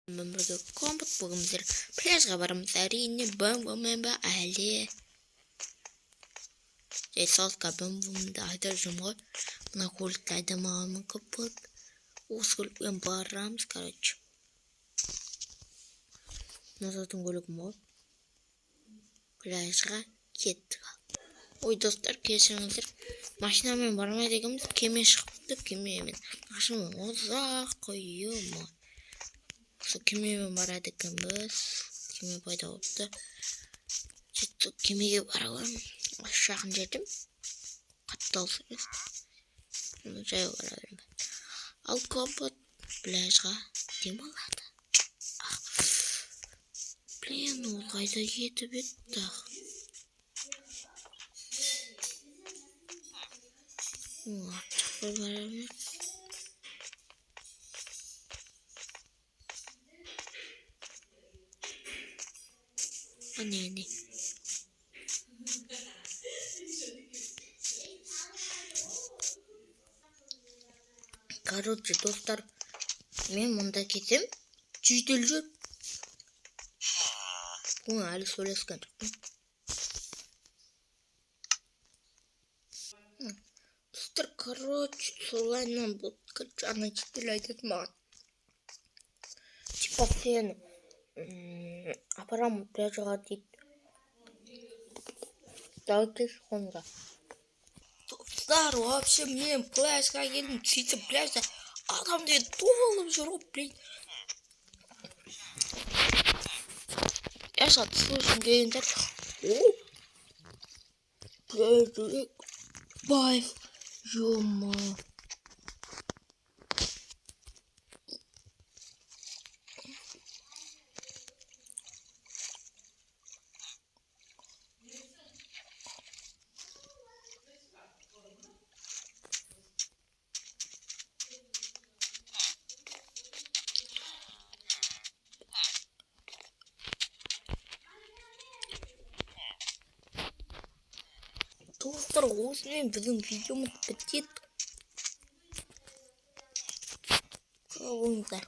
Мен бірге компот бүгін біздер пляжға барамыз. Әрине бөм-бөммен ба әлі. Салқа бөм-бөмді айдап жүрмін ғой. Мына көлікті айдамаған мүмкін болады. Осы көлікпен барамыз, короче. Назардың көлігім ғой. Пляжға кеттік. Ой, достар, кешіріңіздер. Машинамен бармай дегеніміз кеме шықты, кемемен. Машинамен ұзақ қойыма. Сол кемемен барады екенбіз. Кеме пайда болыпты. Сөйтіп кемеге бара беремін. Жақын жердім. Қатты алсаңыз. Жаяу бара беремін. Ал компот пляжға демалады. Блин, ол қайда кетіп еді. Çakır beraber. Anne. Короче, достар, мен мұнда кетем. Жүйдел жүр. Бұны әлі сөйлескен жоқпын. Достар, короче, солайынан бұл ана жүйдел айтады маған. Типа сен апарамын пляжға дейді. Давайте сонда. Достар, вообще мен пляжға келдім. Сөйтіп пляжда адам деген толып жүр ғой, блин. Я сейчас слышу геймдер. Пляж, байф, ё-мо. Достар, осымен біздің видеомыз бітеді. Қалыңыздар.